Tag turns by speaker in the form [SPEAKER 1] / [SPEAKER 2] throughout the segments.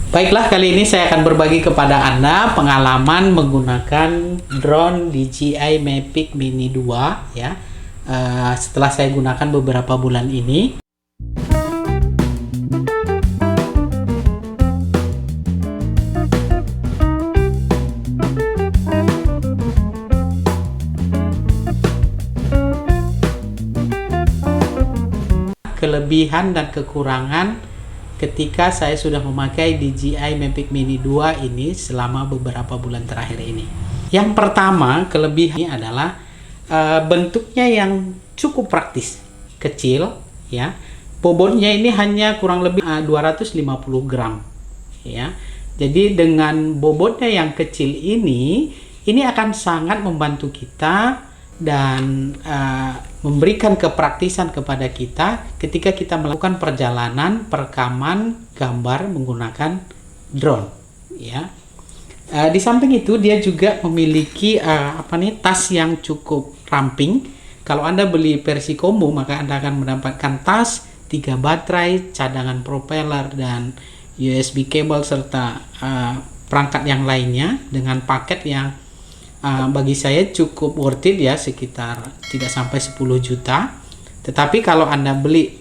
[SPEAKER 1] Baiklah, kali ini saya akan berbagi kepada Anda pengalaman menggunakan drone DJI Mavic Mini 2 ya. Setelah saya gunakan beberapa bulan ini. Kelebihan dan kekurangan ketika saya sudah memakai DJI Mavic Mini 2 ini selama beberapa bulan terakhir ini. Yang pertama, kelebihannya adalah bentuknya yang cukup praktis, kecil ya. Bobotnya ini hanya kurang lebih 250 gram ya. Jadi dengan bobotnya yang kecil ini akan sangat membantu kita dan memberikan kepraktisan kepada kita ketika kita melakukan perjalanan perekaman gambar menggunakan drone ya. Di samping itu dia juga memiliki tas yang cukup ramping. Kalau Anda beli versi combo maka Anda akan mendapatkan tas, 3 baterai, cadangan propeller dan USB cable serta perangkat yang lainnya dengan paket yang bagi saya cukup worth it ya, sekitar tidak sampai 10 juta. Tetapi kalau Anda beli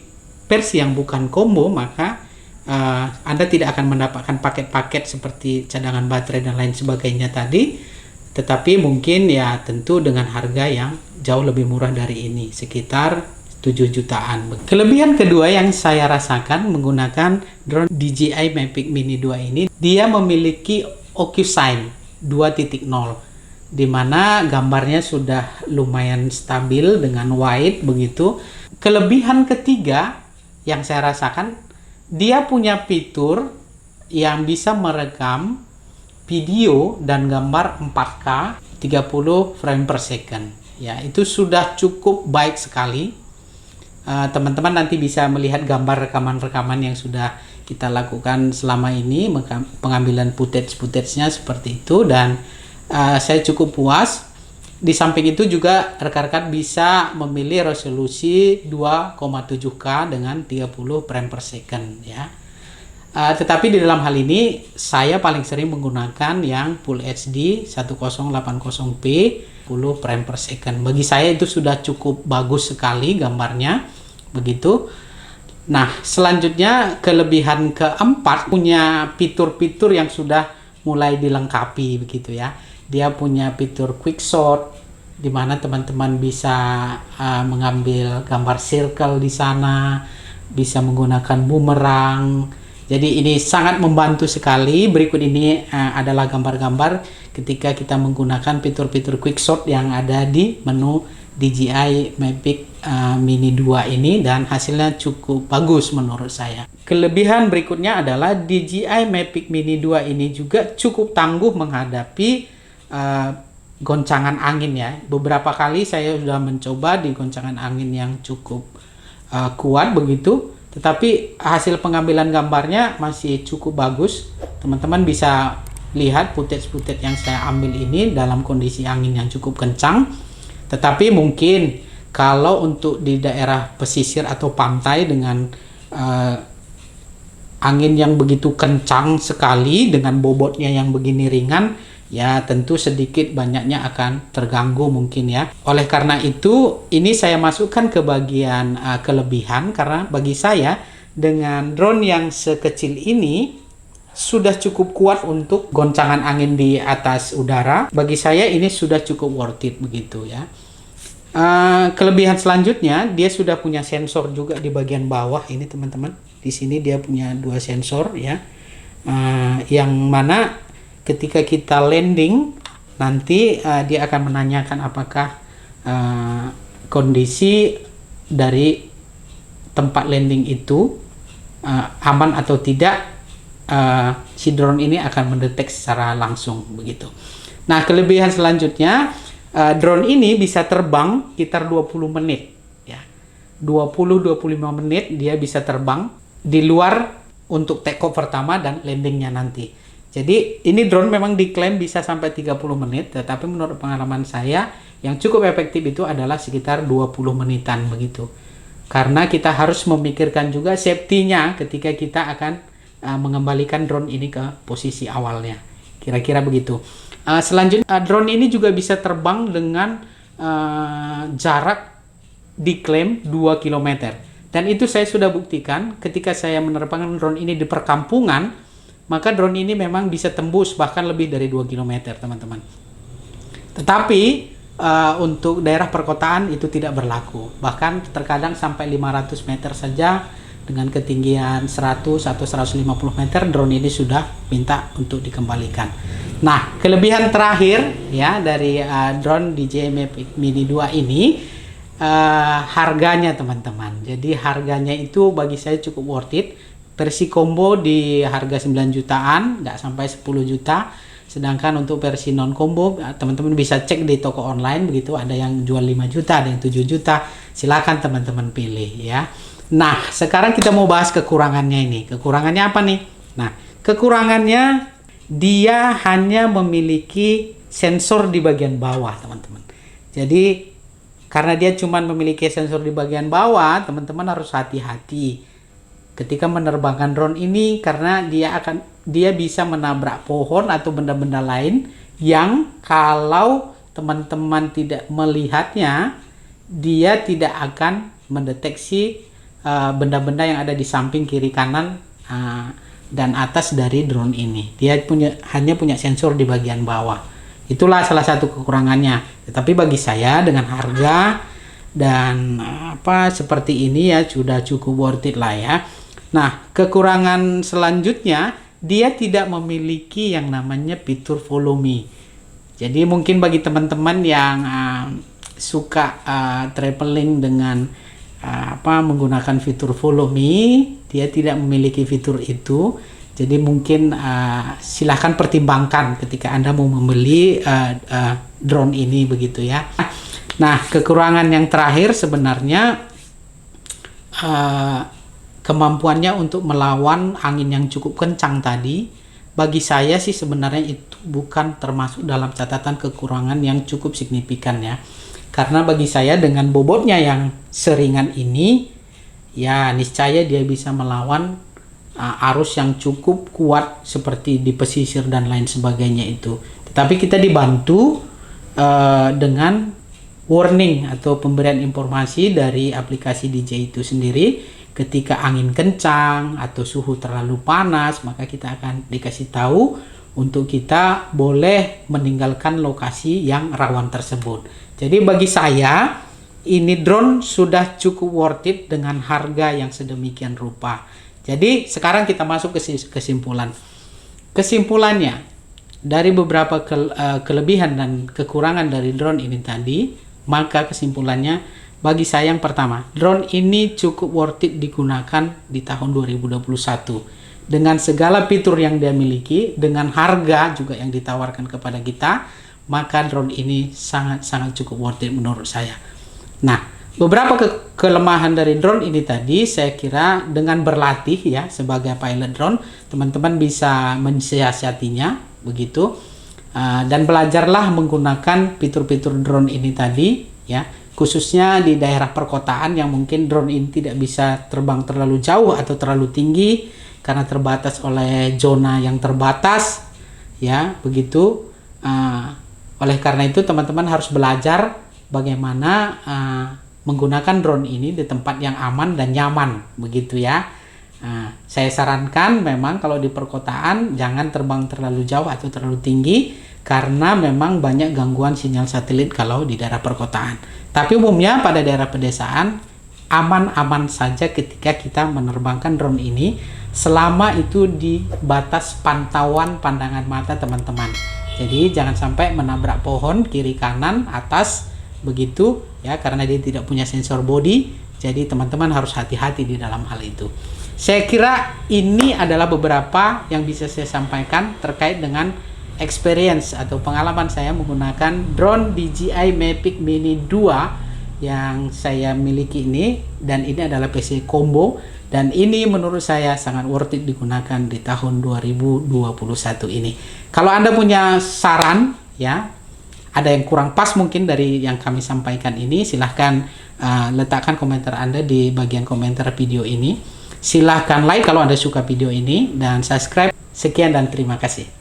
[SPEAKER 1] versi yang bukan combo maka Anda tidak akan mendapatkan paket-paket seperti cadangan baterai dan lain sebagainya tadi, tetapi mungkin ya tentu dengan harga yang jauh lebih murah dari ini, sekitar 7 jutaan. Kelebihan kedua yang saya rasakan menggunakan drone DJI Mavic Mini 2 ini, dia memiliki OcuSign 2.0 di mana gambarnya sudah lumayan stabil dengan wide begitu. Kelebihan ketiga yang saya rasakan, dia punya fitur yang bisa merekam video dan gambar 4K 30 frame per second ya. Itu sudah cukup baik sekali. Teman-teman nanti bisa melihat gambar rekaman-rekaman yang sudah kita lakukan selama ini, pengambilan footage-nya seperti itu, dan saya cukup puas. Di samping itu juga rekan-rekan bisa memilih resolusi 2,7K dengan 30 frame per second ya. Tetapi di dalam hal ini saya paling sering menggunakan yang Full HD 1080p 10 frame per second. Bagi saya itu sudah cukup bagus sekali gambarnya begitu. Nah, selanjutnya kelebihan keempat, punya fitur-fitur yang sudah mulai dilengkapi begitu ya. Dia punya fitur quick shot di mana teman-teman bisa mengambil gambar circle di sana, bisa menggunakan bumerang. Jadi ini sangat membantu sekali. Berikut ini adalah gambar-gambar ketika kita menggunakan fitur-fitur quick shot yang ada di menu DJI Mavic Mini 2 ini, dan hasilnya cukup bagus menurut saya. Kelebihan berikutnya adalah DJI Mavic Mini 2 ini juga cukup tangguh menghadapi goncangan angin ya. Beberapa kali saya sudah mencoba di goncangan angin yang cukup kuat begitu, tetapi hasil pengambilan gambarnya masih cukup bagus. Teman-teman bisa lihat footage yang saya ambil ini dalam kondisi angin yang cukup kencang. Tetapi mungkin kalau untuk di daerah pesisir atau pantai dengan angin yang begitu kencang sekali dengan bobotnya yang begini ringan, ya tentu sedikit banyaknya akan terganggu mungkin ya. Oleh karena itu ini saya masukkan ke bagian kelebihan, karena bagi saya dengan drone yang sekecil ini sudah cukup kuat untuk goncangan angin di atas udara. Bagi saya ini sudah cukup worth it begitu ya. Kelebihan selanjutnya, dia sudah punya sensor juga di bagian bawah ini teman-teman. Di sini dia punya 2 sensor ya, yang mana ketika kita landing nanti dia akan menanyakan apakah kondisi dari tempat landing itu aman atau tidak. Si drone ini akan mendeteksi secara langsung begitu. Nah, kelebihan selanjutnya, drone ini bisa terbang sekitar 20 menit ya. 20-25 menit dia bisa terbang di luar untuk take off pertama dan landingnya nanti. Jadi ini drone memang diklaim bisa sampai 30 menit, tetapi menurut pengalaman saya yang cukup efektif itu adalah sekitar 20 menitan begitu. Karena kita harus memikirkan juga safety-nya ketika kita akan mengembalikan drone ini ke posisi awalnya. Kira-kira begitu. Selanjutnya drone ini juga bisa terbang dengan jarak diklaim 2 km. Dan itu saya sudah buktikan ketika saya menerbangkan drone ini di perkampungan, maka drone ini memang bisa tembus bahkan lebih dari 2 km, teman-teman. Tetapi untuk daerah perkotaan itu tidak berlaku. Bahkan terkadang sampai 500 meter saja dengan ketinggian 100 atau 150 meter drone ini sudah minta untuk dikembalikan. Nah, kelebihan terakhir ya dari drone DJI Mavic Mini 2 ini harganya, teman-teman. Jadi harganya itu bagi saya cukup worth it. Versi combo di harga 9 jutaan, nggak sampai 10 juta. Sedangkan untuk versi non combo, teman-teman bisa cek di toko online begitu, ada yang jual 5 juta, ada yang 7 juta. Silakan teman-teman pilih ya. Nah, sekarang kita mau bahas kekurangannya ini. Kekurangannya apa nih? Nah, kekurangannya dia hanya memiliki sensor di bagian bawah, teman-teman. Jadi karena dia cuma memiliki sensor di bagian bawah, teman-teman harus hati-hati ketika menerbangkan drone ini, karena dia bisa menabrak pohon atau benda-benda lain yang kalau teman-teman tidak melihatnya, dia tidak akan mendeteksi benda-benda yang ada di samping, kiri, kanan, dan atas dari drone ini. Dia hanya punya sensor di bagian bawah. Itulah salah satu kekurangannya. Tetapi bagi saya dengan harga dan seperti ini ya sudah cukup worth it lah ya. Nah, kekurangan selanjutnya dia tidak memiliki yang namanya fitur follow me. Jadi mungkin bagi teman-teman yang suka traveling dengan menggunakan fitur follow me, dia tidak memiliki fitur itu. Jadi mungkin silahkan pertimbangkan ketika Anda mau membeli drone ini begitu ya. Nah, kekurangan yang terakhir sebenarnya kemampuannya untuk melawan angin yang cukup kencang tadi. Bagi saya sih sebenarnya itu bukan termasuk dalam catatan kekurangan yang cukup signifikan ya. Karena bagi saya dengan bobotnya yang seringan ini, ya niscaya dia bisa melawan arus yang cukup kuat seperti di pesisir dan lain sebagainya itu. Tetapi kita dibantu dengan warning atau pemberian informasi dari aplikasi DJI itu sendiri. Ketika angin kencang atau suhu terlalu panas, maka kita akan dikasih tahu untuk kita boleh meninggalkan lokasi yang rawan tersebut. Jadi bagi saya ini drone sudah cukup worth it dengan harga yang sedemikian rupa. Jadi sekarang kita masuk ke kesimpulan. Kesimpulannya, dari beberapa kelebihan dan kekurangan dari drone ini tadi, maka kesimpulannya bagi saya yang pertama, drone ini cukup worth it digunakan di tahun 2021. Dengan segala fitur yang dia miliki, dengan harga juga yang ditawarkan kepada kita, maka drone ini sangat-sangat cukup worth it menurut saya. Nah, beberapa kelemahan dari drone ini tadi saya kira dengan berlatih ya sebagai pilot drone, teman-teman bisa mensiasatinya begitu, dan belajarlah menggunakan fitur-fitur drone ini tadi ya, khususnya di daerah perkotaan yang mungkin drone ini tidak bisa terbang terlalu jauh atau terlalu tinggi karena terbatas oleh zona yang terbatas ya begitu. Oleh karena itu teman-teman harus belajar bagaimana menggunakan drone ini di tempat yang aman dan nyaman begitu ya. Saya sarankan memang kalau di perkotaan jangan terbang terlalu jauh atau terlalu tinggi karena memang banyak gangguan sinyal satelit kalau di daerah perkotaan. Tapi umumnya pada daerah pedesaan aman-aman saja ketika kita menerbangkan drone ini selama itu di batas pantauan pandangan mata teman-teman. Jadi jangan sampai menabrak pohon kiri kanan atas begitu ya, karena dia tidak punya sensor body. Jadi teman-teman harus hati-hati di dalam hal itu. Saya kira ini adalah beberapa yang bisa saya sampaikan terkait dengan experience atau pengalaman saya menggunakan drone DJI Mavic Mini 2 yang saya miliki ini, dan ini adalah PC combo, dan ini menurut saya sangat worth it digunakan di tahun 2021 ini. Kalau Anda punya saran ya, ada yang kurang pas mungkin dari yang kami sampaikan ini, silahkan letakkan komentar Anda di bagian komentar video ini. Silahkan like kalau Anda suka video ini dan subscribe. Sekian dan terima kasih.